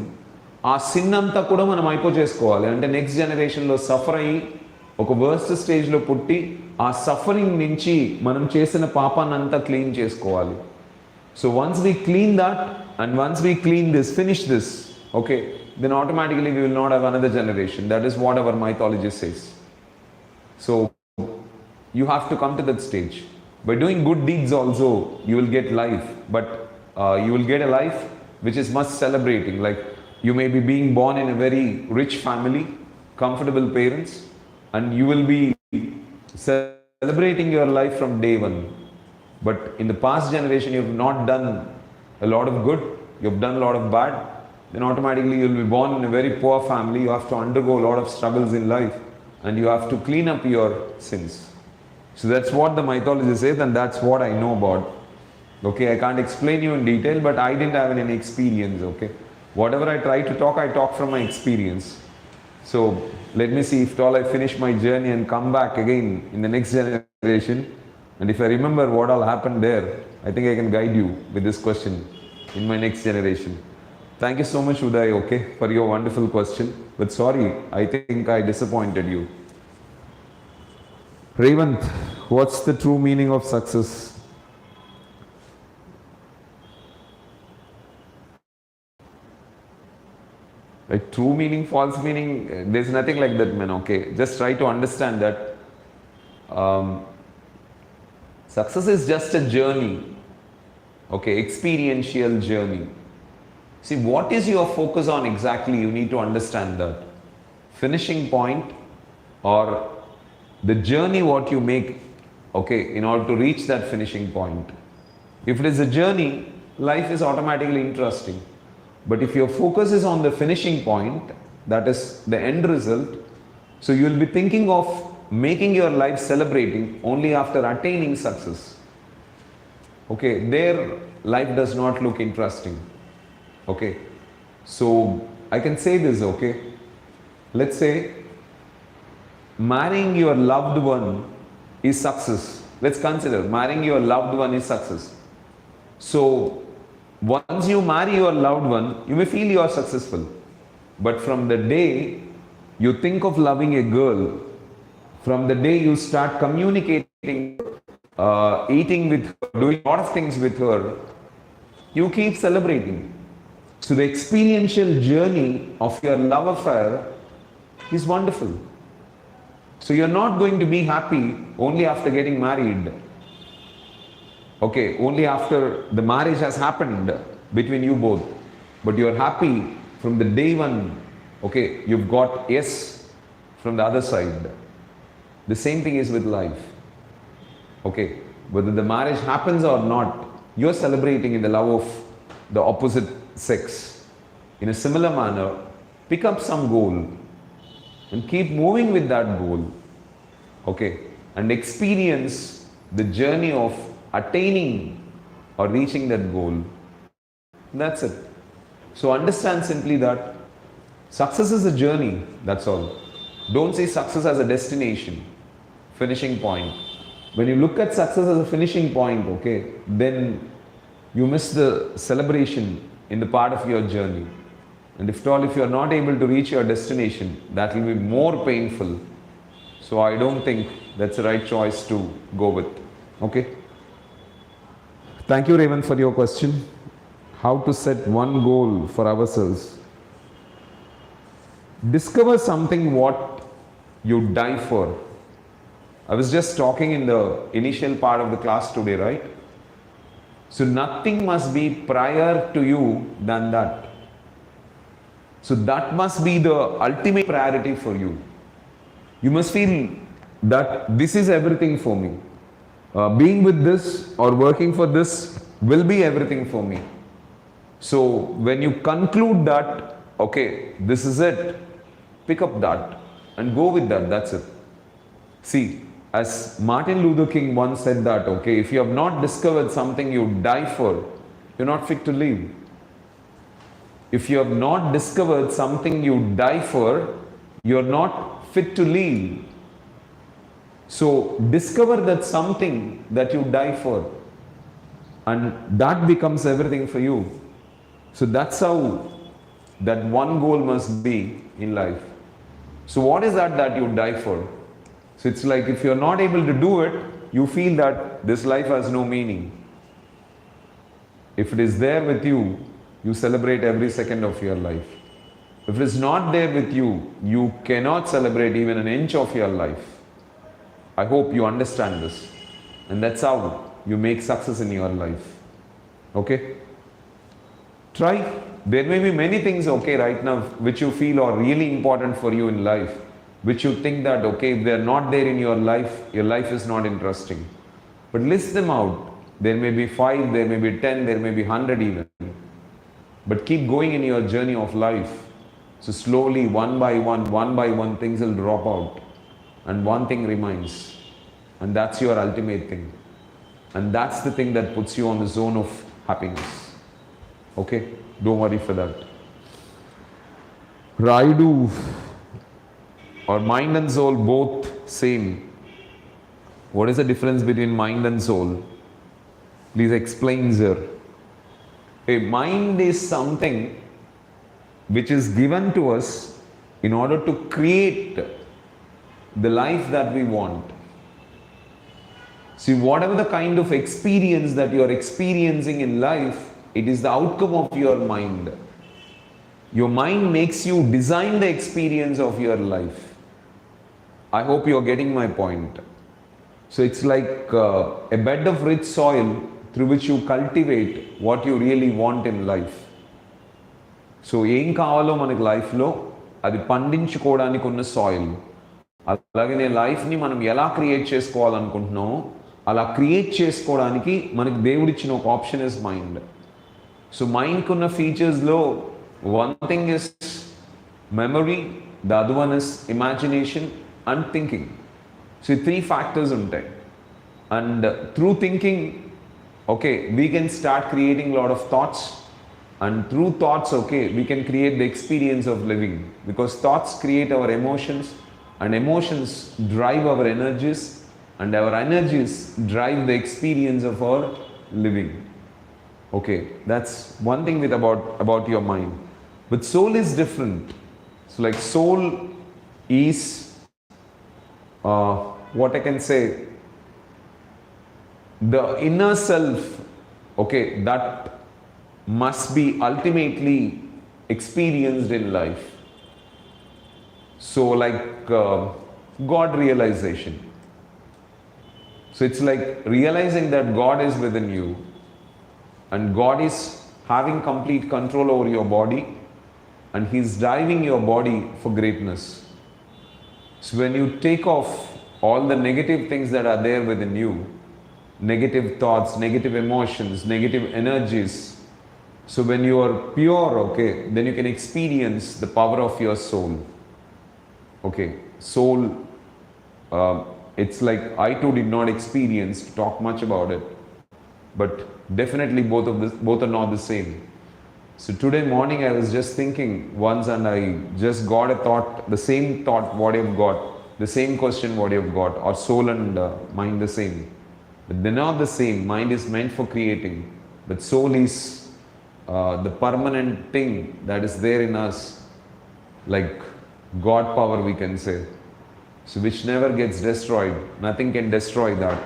ఆ సిన్ అంతా కూడా మనం చేసుకోవాలి. అంటే నెక్స్ట్ జనరేషన్లో సఫర్ అయ్యి ఒక వర్స్ట్ స్టేజ్లో పుట్టి ఆ సఫరింగ్ నుంచి మనం చేసిన పాపాన్ని అంతా క్లీన్ చేసుకోవాలి. So once we clean that and once we clean this, finish this, okay, then automatically we will not have another generation. That is what our mythology says. So you have to come to that stage. By doing good deeds also you will get life, but you will get a life which is much celebrating. Like you may be being born in a very rich family, comfortable parents, and you will be celebrating your life from day one. But in the past generation you have not done a lot of good, you have done a lot of bad, then automatically you will be born in a very poor family. You have to undergo a lot of struggles in life and you have to clean up your sins. So that's what the mythology says, and that's what I know about. Okay, I can't explain you in detail, but I didn't have any experience. Okay, whatever I try to talk, I talk from my experience. So let me see if all I finish my journey and come back again in the next generation, and if I remember what all happened there, I think I can guide you with this question in my next generation. Thank you so much, Uday, okay, for your wonderful question. But sorry, I think I disappointed you. Revant, what's the true meaning of success? Like true meaning, false meaning, there's nothing like that, man, okay. Just try to understand that success is just a journey, okay, experiential journey. See, what is your focus on exactly? You need to understand that. Finishing point or the journey what you make, okay, in order to reach that finishing point. If it is a journey, life is automatically interesting. But if your focus is on the finishing point, that is the end result, so you will be thinking of making your life celebrating only after attaining success. Okay, their life does not look interesting. Okay, so I can say this, okay, let's say marrying your loved one is success. Let's consider marrying your loved one is success. So once you marry your loved one, you may feel you are successful, but from the day you think of loving a girl, from the day you start communicating, eating with her, doing a lot of things with her, you keep celebrating. So the experiential journey of your love affair is wonderful. So you're not going to be happy only after getting married. Okay, only after the marriage has happened between you both. But you're happy from the day one, okay, you've got yes from the other side. The same thing is with life. Okay, whether the marriage happens or not, you're celebrating in the love of the opposite sex. In a similar manner, pick up some goal and keep moving with that goal, okay, and experience the journey of attaining or reaching that goal. That's it. So understand simply that success is a journey, that's all. Don't see success as a destination, finishing point. When you look at success as a finishing point, okay, then you miss the celebration in the part of your journey. And if you are not able to reach your destination, that will be more painful. So I don't think that's the right choice to go with. Okay. Thank you, Raven, for your question. How to set one goal for ourselves? Discover something what you die for. I was just talking in the initial part of the class today, right? So nothing must be prior to you than that. So that must be the ultimate priority for you. You must feel that this is everything for me. Being with this or working for this will be everything for me. So when you conclude that, okay, this is it, pick up that and go with that. That's it. See, as Martin Luther King once said that, okay, if you have not discovered something you die for, you're not fit to live. If you have not discovered something you die for, you're not fit to live. So discover that something that you die for, and that becomes everything for you. So that's how that one goal must be in life. So what is that you die for? So it's like if you're not able to do it, you feel that this life has no meaning. If it is there with you, you celebrate every second of your life. If it is not there with you, you cannot celebrate even an inch of your life. I hope you understand this. And that's how you make success in your life. Okay? Try. There may be many things, okay, right now, which you feel are really important for you in life, which you think that, okay, if they're not there in your life is not interesting. But list them out. There may be 5, there may be 10, there may be 100 even. But keep going in your journey of life. So slowly, one by one, things will drop out. And one thing remains. And that's your ultimate thing. And that's the thing that puts you on the zone of happiness. Okay? Don't worry for that. Raidu or mind and soul both same. What is the difference between mind and soul? Please explain, sir. A mind is something which is given to us in order to create the life that we want. See, whatever the kind of experience that you are experiencing in life, it is the outcome of your mind. Your mind makes you design the experience of your life. I hope you are getting my point. So it's like a bed of rich soil through which you cultivate what you really want in life. So ఏం కావాలో మనకి లైఫ్లో అది పండించుకోవడానికి ఉన్న soil. అలాగే లైఫ్ని మనం ఎలా క్రియేట్ చేసుకోవాలనుకుంటున్నామో అలా క్రియేట్ చేసుకోవడానికి మనకి దేవుడిచ్చిన ఒక ఆప్షన్ ఇస్ మైండ్. సో మైండ్కి ఉన్న ఫీచర్స్లో one thing is memory, the other one is imagination and thinking. So ఈ 3 ఫ్యాక్టర్స్ ఉంటాయి. And through thinking, okay, we can start creating a lot of thoughts, and through thoughts, okay, we can create the experience of living, because thoughts create our emotions, and emotions drive our energies, and our energies drive the experience of our living. Okay, that's one thing with about your mind. But soul is different. So like soul is what I can say, the inner self, okay, that must be ultimately experienced in life. So like God realization. So it's like realizing that God is within you and God is having complete control over your body and He's driving your body for greatness. So when you take off all the negative things that are there within you, negative thoughts, negative emotions, negative energies. So when you are pure, okay, then you can experience the power of your soul. Okay, soul, it's like I too did not experience, talk much about it, but definitely both are not the same. So today morning I was just thinking once and I just got a thought, the same thought what you've got, the same question what you've got, or soul and mind the same. But they're not the same. Mind is meant for creating, but soul is the permanent thing that is there in us, like God power we can say, so which never gets destroyed. Nothing can destroy that.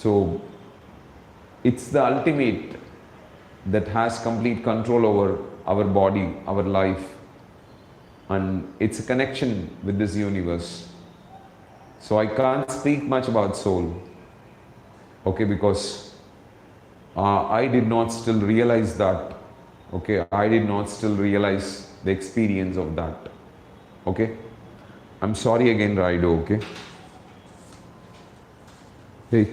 So it's the ultimate that has complete control over our body, our life, and it's a connection with this universe. So I can't speak much about soul. Okay, because I did not still realize that. Okay, I did not still realize the experience of that. Okay, I'm sorry again, Raido. Okay, hey,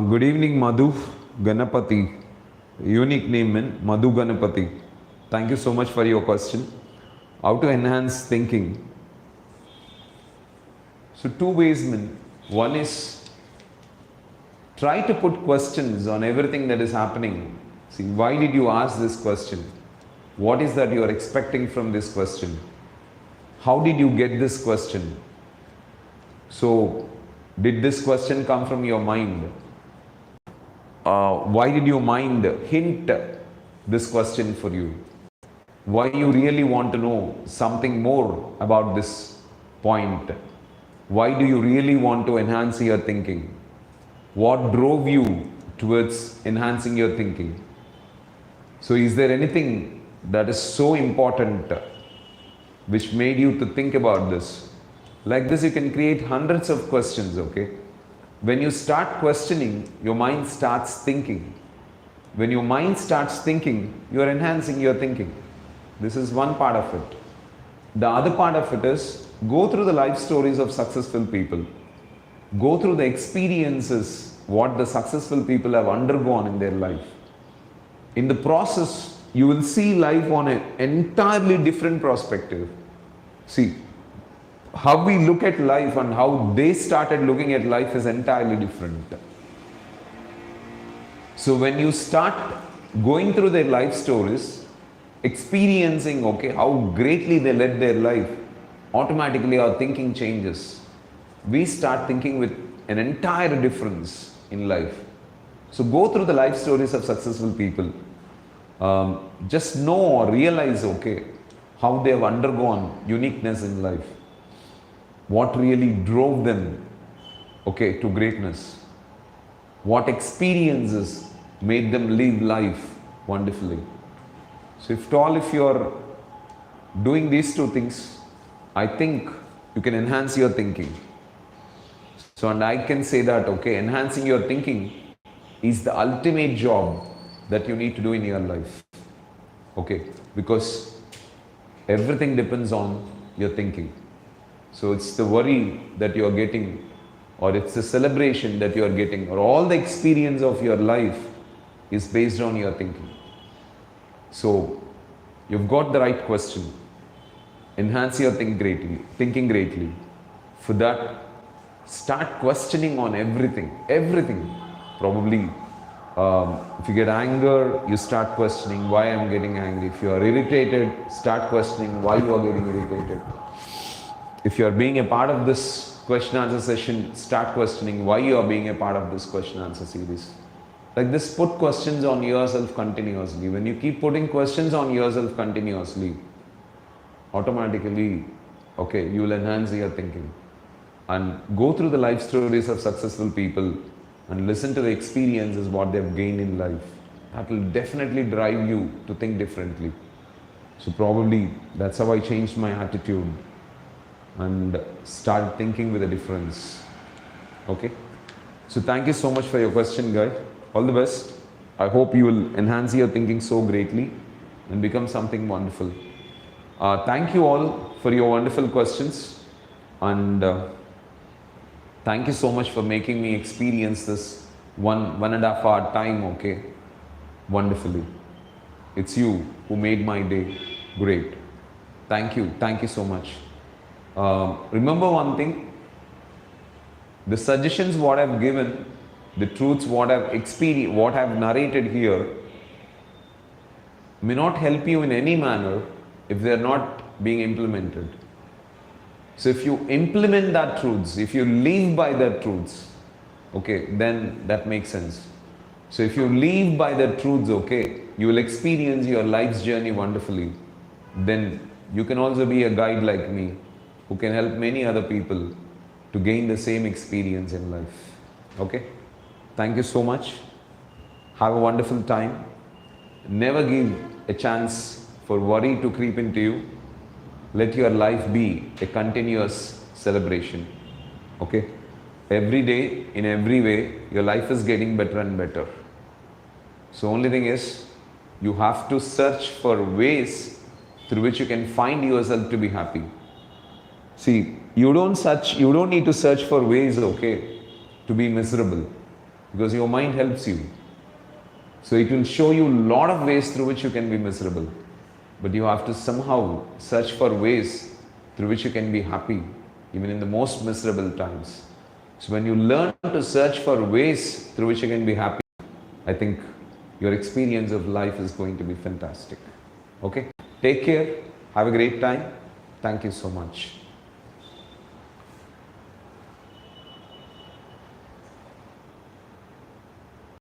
Good evening, Madhu Ganapati. Unique name, man. Madhu Ganapati. Thank you so much for your question. How to enhance thinking? So, two ways, man. One is try to put questions on everything that is happening. See, why did you ask this question? What is that you are expecting from this question? How did you get this question? So, did this question come from your mind? Why did your mind hint this question for you? Why you really want to know something more about this point? Why do you really want to enhance your thinking? What drove you towards enhancing your thinking? So is there anything that is so important which made you to think about this? Like this, you can create hundreds of questions, okay? When you start questioning, your mind starts thinking. When your mind starts thinking, you are enhancing your thinking. This is one part of it. The other part of it is go through the life stories of successful people. Go through the experiences, what the successful people have undergone in their life. In the process, you will see life on an entirely different perspective. See, how we look at life and how they started looking at life is entirely different. So when you start going through their life stories, experiencing, okay, how greatly they led their life, automatically our thinking changes. We start thinking with an entire difference in life. So go through the life stories of successful people. Just know or realize, okay, how they have undergone uniqueness in life. What really drove them, okay, to greatness. What experiences made them live life wonderfully. So if you are doing these two things, I think you can enhance your thinking. So, and I can say that, okay, enhancing your thinking is the ultimate job that you need to do in your life. Okay, because everything depends on your thinking. So it's the worry that you are getting, or it's the celebration that you are getting, or all the experience of your life is based on your thinking. So you've got the right question. Enhance your thinking greatly. For that, start questioning on everything. Probably if you get anger, you start questioning why I'm getting angry. If you are irritated, start questioning why you are getting irritated. If you are being a part of this question answer session, start questioning why you are being a part of this question answer series. Like this, put questions on yourself continuously. When you keep putting questions on yourself continuously, automatically, okay, you will enhance your thinking. And go through the life stories of successful people and listen to the experiences, what they've gained in life. That will definitely drive you to think differently. So probably that's how I changed my attitude and start thinking with a difference. Okay. So thank you so much for your question, guys. All the best. I hope you will enhance your thinking so greatly and become something wonderful. Thank you all for your wonderful questions, and thank you so much for making me experience this one and a half hour time, okay, wonderfully. It's you who made my day great. Thank you so much. Remember one thing, the suggestions what I've given, the truths what I've experienced, what I've narrated here may not help you in any manner if they are not being implemented. So if you implement that truths, if you live by that truths, okay, then that makes sense. So if you live by the truths, okay, you will experience your life's journey wonderfully. Then you can also be a guide like me who can help many other people to gain the same experience in life. Okay? Thank you so much. Have a wonderful time. Never give a chance for worry to creep into you. Let your life be a continuous celebration. Okay? Every day, in every way, your life is getting better and better. So only thing is, you have to search for ways through which you can find yourself to be happy. See, you don't need to search for ways, okay, to be miserable. because your mind helps you. So it will show you a lot of ways through which you can be miserable. But you have to somehow search for ways through which you can be happy, even in the most miserable times. So when you learn to search for ways through which you can be happy, I think your experience of life is going to be fantastic. Okay? Take care. Have a great time. Thank you so much.